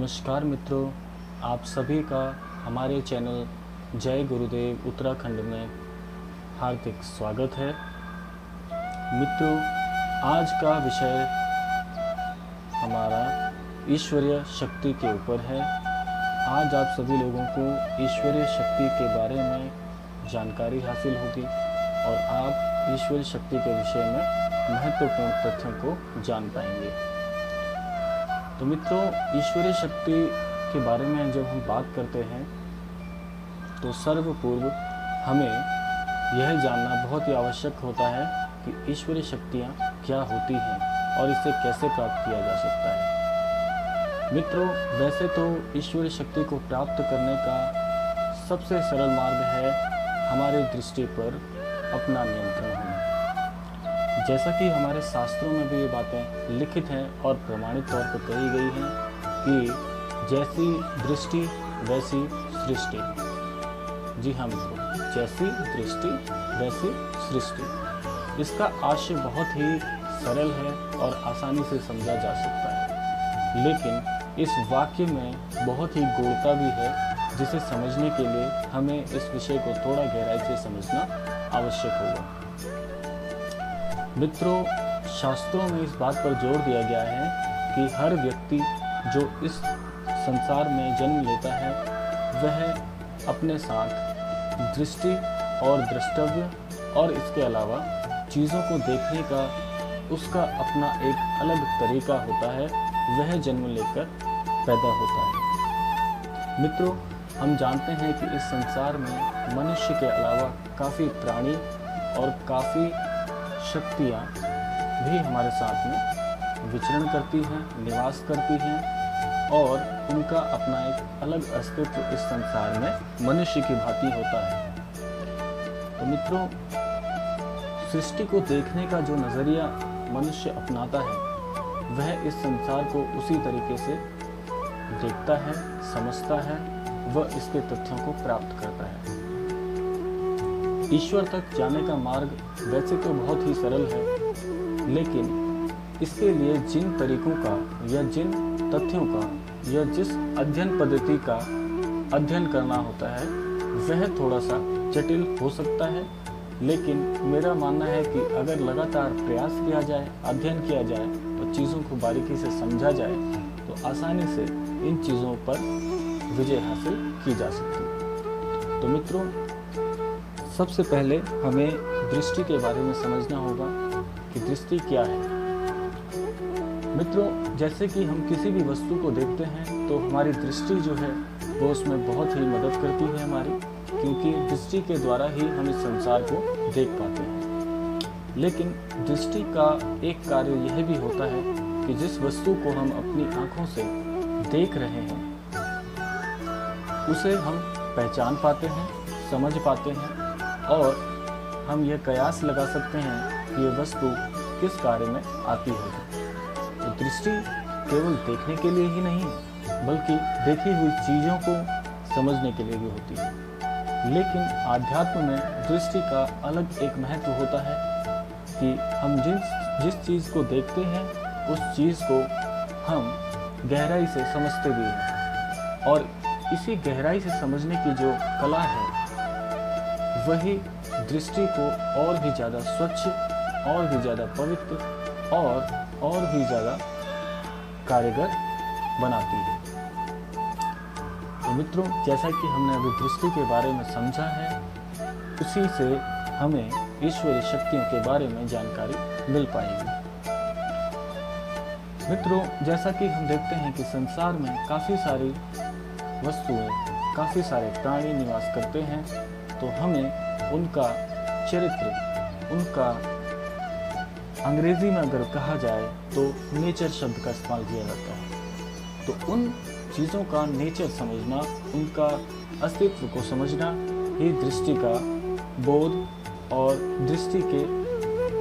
नमस्कार मित्रों, आप सभी का हमारे चैनल जय गुरुदेव उत्तराखंड में हार्दिक स्वागत है। मित्रों, आज का विषय हमारा ईश्वरीय शक्ति के ऊपर है। आज आप सभी लोगों को ईश्वरीय शक्ति के बारे में जानकारी हासिल होगी और आप ईश्वरीय शक्ति के विषय में महत्वपूर्ण तथ्यों को जान पाएंगे। तो मित्रों, ईश्वरीय शक्ति के बारे में जब हम बात करते हैं तो सर्वपूर्व हमें यह जानना बहुत ही आवश्यक होता है कि ईश्वरीय शक्तियाँ क्या होती हैं और इसे कैसे प्राप्त किया जा सकता है। मित्रों, वैसे तो ईश्वरीय शक्ति को प्राप्त करने का सबसे सरल मार्ग है हमारी दृष्टि पर अपना नियंत्रण होना। जैसा कि हमारे शास्त्रों में भी ये बातें लिखित हैं और प्रमाणित तौर पर कही गई हैं कि जैसी दृष्टि वैसी सृष्टि। जी हाँ मित्रों, जैसी दृष्टि वैसी सृष्टि। इसका आशय बहुत ही सरल है और आसानी से समझा जा सकता है, लेकिन इस वाक्य में बहुत ही गूढ़ता भी है, जिसे समझने के लिए हमें इस विषय को थोड़ा गहराई से समझना आवश्यक होगा। मित्रों, शास्त्रों में इस बात पर जोर दिया गया है कि हर व्यक्ति जो इस संसार में जन्म लेता है वह अपने साथ दृष्टि और द्रष्टव्य और इसके अलावा चीज़ों को देखने का उसका अपना एक अलग तरीका होता है, वह जन्म लेकर पैदा होता है। मित्रों, हम जानते हैं कि इस संसार में मनुष्य के अलावा काफ़ी प्राणी और काफ़ी शक्तियाँ भी हमारे साथ में विचरण करती हैं, निवास करती हैं और उनका अपना एक अलग अस्तित्व इस संसार में मनुष्य की भांति होता है। तो मित्रों, सृष्टि को देखने का जो नज़रिया मनुष्य अपनाता है वह इस संसार को उसी तरीके से देखता है, समझता है, वह इसके तथ्यों को प्राप्त करता है। ईश्वर तक जाने का मार्ग वैसे तो बहुत ही सरल है, लेकिन इसके लिए जिन तरीकों का या जिन तथ्यों का या जिस अध्ययन पद्धति का अध्ययन करना होता है वह थोड़ा सा जटिल हो सकता है। लेकिन मेरा मानना है कि अगर लगातार प्रयास किया जाए, अध्ययन किया जाए और चीज़ों को बारीकी से समझा जाए तो आसानी से इन चीज़ों पर विजय हासिल की जा सकती है। तो मित्रों, सबसे पहले हमें दृष्टि के बारे में समझना होगा कि दृष्टि क्या है। मित्रों, जैसे कि हम किसी भी वस्तु को देखते हैं तो हमारी दृष्टि जो है वो उसमें बहुत ही मदद करती है हमारी, क्योंकि दृष्टि के द्वारा ही हम इस संसार को देख पाते हैं। लेकिन दृष्टि का एक कार्य यह भी होता है कि जिस वस्तु को हम अपनी आँखों से देख रहे हैं उसे हम पहचान पाते हैं, समझ पाते हैं और हम यह कयास लगा सकते हैं कि ये वस्तु किस कार्य में आती होगी। तो दृष्टि केवल देखने के लिए ही नहीं बल्कि देखी हुई चीज़ों को समझने के लिए भी होती है। लेकिन आध्यात्म में दृष्टि का अलग एक महत्व होता है कि हम जिस चीज़ को देखते हैं उस चीज़ को हम गहराई से समझते भी हैं और इसी गहराई से समझने की जो कला है वही दृष्टि को और भी ज़्यादा स्वच्छ, और भी ज़्यादा पवित्र और भी ज़्यादा कारगर बनाती है। तो मित्रों, जैसा कि हमने अभी दृष्टि के बारे में समझा है, उसी से हमें ईश्वरीय शक्तियों के बारे में जानकारी मिल पाएगी। मित्रों, जैसा कि हम देखते हैं कि संसार में काफ़ी सारी वस्तुएं, काफ़ी सारे प्राणी निवास करते हैं, तो हमें उनका चरित्र, उनका अंग्रेजी में अगर कहा जाए तो नेचर शब्द का इस्तेमाल किया जाता है। तो उन चीज़ों का नेचर समझना, उनका अस्तित्व को समझना ही दृष्टि का बोध और दृष्टि के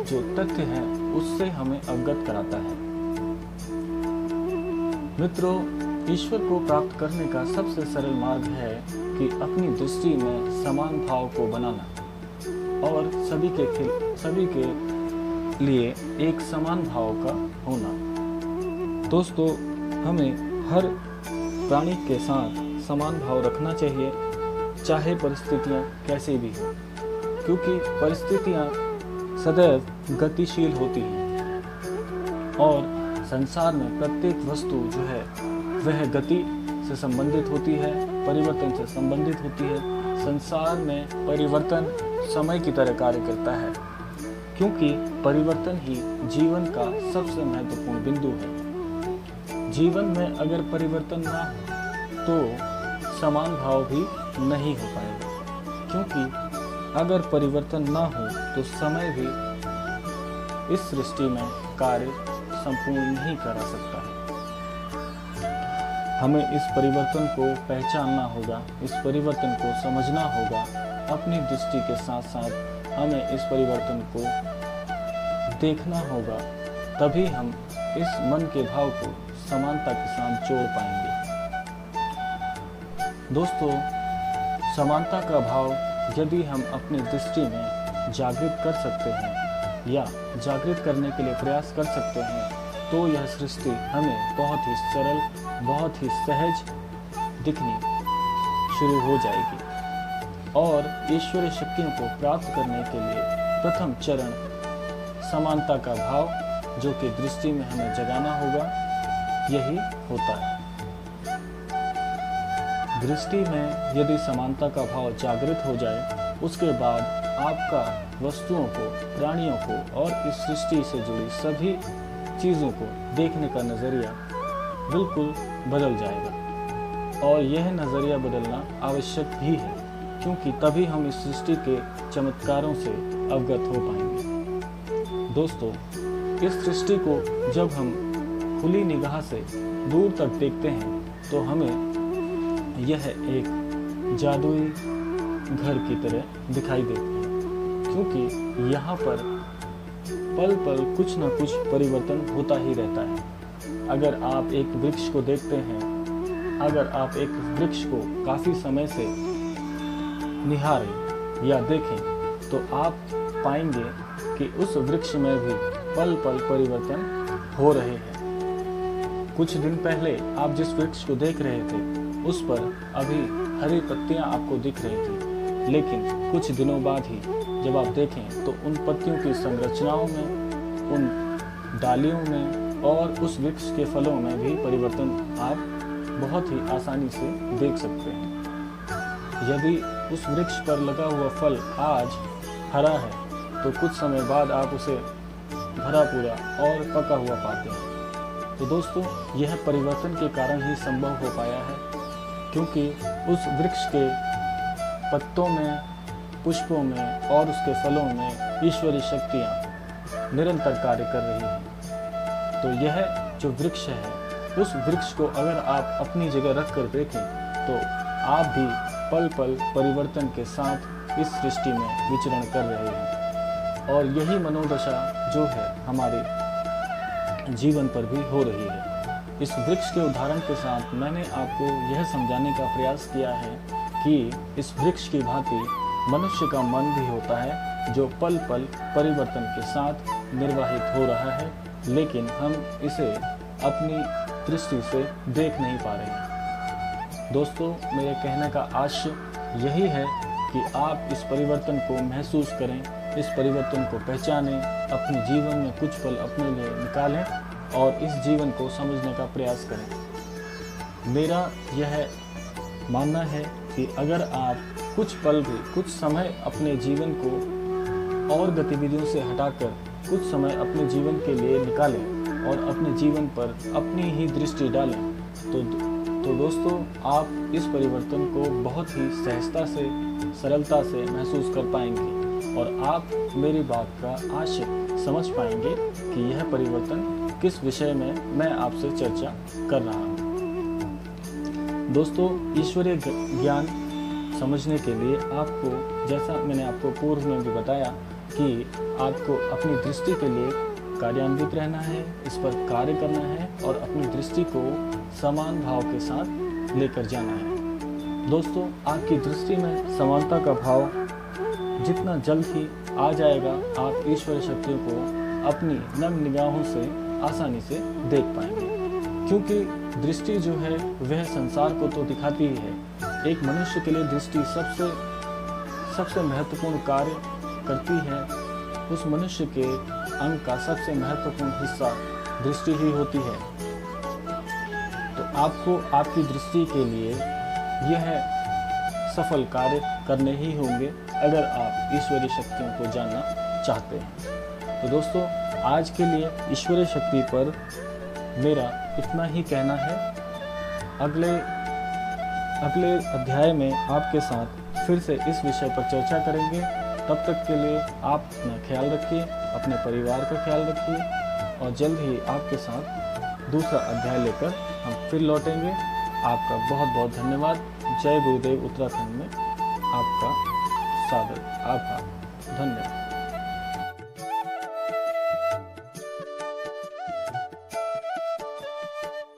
जो तथ्य हैं उससे हमें अवगत कराता है। मित्रों, ईश्वर को प्राप्त करने का सबसे सरल मार्ग है कि अपनी दृष्टि में समान भाव को बनाना और सभी के लिए एक समान भाव का होना। दोस्तों, हमें हर प्राणी के साथ समान भाव रखना चाहिए, चाहे परिस्थितियाँ कैसी भी हो, क्योंकि परिस्थितियाँ सदैव गतिशील होती हैं और संसार में प्रत्येक वस्तु जो है वह गति से संबंधित होती है, परिवर्तन से संबंधित होती है। संसार में परिवर्तन समय की तरह कार्य करता है, क्योंकि परिवर्तन ही जीवन का सबसे महत्वपूर्ण बिंदु है। जीवन में अगर परिवर्तन ना हो तो समान भाव भी नहीं हो पाएगा, क्योंकि अगर परिवर्तन ना हो तो समय भी इस सृष्टि में कार्य संपूर्ण नहीं करा सकता है। हमें इस परिवर्तन को पहचानना होगा, इस परिवर्तन को समझना होगा। अपनी दृष्टि के साथ साथ हमें इस परिवर्तन को देखना होगा, तभी हम इस मन के भाव को समानता के साथ जोड़ पाएंगे। दोस्तों, समानता का भाव यदि हम अपनी दृष्टि में जागृत कर सकते हैं या जागृत करने के लिए प्रयास कर सकते हैं, तो यह सृष्टि हमें बहुत ही सरल, बहुत ही सहज दिखनी शुरू हो जाएगी। और ईश्वरीय शक्तियों को प्राप्त करने के लिए प्रथम चरण समानता का भाव, जो कि दृष्टि में हमें जगाना होगा, यही होता है। दृष्टि में यदि समानता का भाव जागृत हो जाए, उसके बाद आपका वस्तुओं को, प्राणियों को और इस सृष्टि से जुड़ी सभी चीज़ों को देखने का नज़रिया बिल्कुल बदल जाएगा। और यह नज़रिया बदलना आवश्यक भी है, क्योंकि तभी हम इस सृष्टि के चमत्कारों से अवगत हो पाएंगे। दोस्तों, इस सृष्टि को जब हम खुली निगाह से दूर तक देखते हैं तो हमें यह एक जादुई घर की तरह दिखाई देती है, क्योंकि यहाँ पर पल पल कुछ न कुछ परिवर्तन होता ही रहता है। अगर आप एक वृक्ष को देखते हैं, अगर आप एक वृक्ष को काफ़ी समय से निहारें या देखें, तो आप पाएंगे कि उस वृक्ष में भी पल पल परिवर्तन हो रहे हैं। कुछ दिन पहले आप जिस वृक्ष को देख रहे थे, उस पर अभी हरी पत्तियां आपको दिख रही थी, लेकिन कुछ दिनों बाद ही जब आप देखें तो उन पत्तियों की संरचनाओं में, उन डालियों में और उस वृक्ष के फलों में भी परिवर्तन आप बहुत ही आसानी से देख सकते हैं। यदि उस वृक्ष पर लगा हुआ फल आज हरा है, तो कुछ समय बाद आप उसे भरा पूरा और पका हुआ पाते हैं। तो दोस्तों, यह परिवर्तन के कारण ही संभव हो पाया है, क्योंकि उस वृक्ष के पत्तों में, पुष्पों में और उसके फलों में ईश्वरीय शक्तियाँ निरंतर कार्य कर रही हैं। तो यह जो वृक्ष है, उस वृक्ष को अगर आप अपनी जगह रख कर देखें, तो आप भी पल पल परिवर्तन के साथ इस सृष्टि में विचरण कर रहे हैं। और यही मनोदशा जो है हमारे जीवन पर भी हो रही है। इस वृक्ष के उदाहरण के साथ मैंने आपको यह समझाने का प्रयास किया है कि इस वृक्ष की भांति मनुष्य का मन भी होता है, जो पल पल परिवर्तन के साथ निर्वाहित हो रहा है, लेकिन हम इसे अपनी दृष्टि से देख नहीं पा रहे हैं। दोस्तों, मेरे कहने का आशय यही है कि आप इस परिवर्तन को महसूस करें, इस परिवर्तन को पहचानें, अपने जीवन में कुछ पल अपने लिए निकालें और इस जीवन को समझने का प्रयास करें। मेरा यह मानना है कि अगर आप कुछ पल भी, कुछ समय अपने जीवन को और गतिविधियों से हटाकर कुछ समय अपने जीवन के लिए निकालें और अपने जीवन पर अपनी ही दृष्टि डालें, तो दोस्तों, आप इस परिवर्तन को बहुत ही सहजता से, सरलता से महसूस कर पाएंगे और आप मेरी बात का आशय समझ पाएंगे कि यह परिवर्तन किस विषय में मैं आपसे चर्चा कर रहा हूँ। दोस्तों, ईश्वरीय ज्ञान समझने के लिए आपको, जैसा मैंने आपको पूर्व में भी बताया, कि आपको अपनी दृष्टि के लिए कार्यान्वित रहना है, इस पर कार्य करना है और अपनी दृष्टि को समान भाव के साथ लेकर जाना है। दोस्तों, आपकी दृष्टि में समानता का भाव जितना जल्द ही आ जाएगा, आप ईश्वरीय शक्तियों को अपनी नम निगाहों से आसानी से देख पाएंगे, क्योंकि दृष्टि जो है वह संसार को तो दिखाती ही है। एक मनुष्य के लिए दृष्टि सबसे महत्वपूर्ण कार्य करती है। उस मनुष्य के अंग का सबसे महत्वपूर्ण हिस्सा दृष्टि ही होती है। तो आपको आपकी दृष्टि के लिए यह सफल कार्य करने ही होंगे अगर आप ईश्वरीय शक्तियों को जानना चाहते हैं। तो दोस्तों, आज के लिए ईश्वरीय शक्ति पर मेरा इतना ही कहना है। अगले अध्याय में आपके साथ फिर से इस विषय पर चर्चा करेंगे। तब तक के लिए आप अपना ख्याल रखिए, अपने परिवार का ख्याल रखिए और जल्द ही आपके साथ दूसरा अध्याय लेकर हम फिर लौटेंगे। आपका बहुत बहुत धन्यवाद। जय गुरुदेव उत्तराखंड में आपका सादर आभार। धन्यवाद।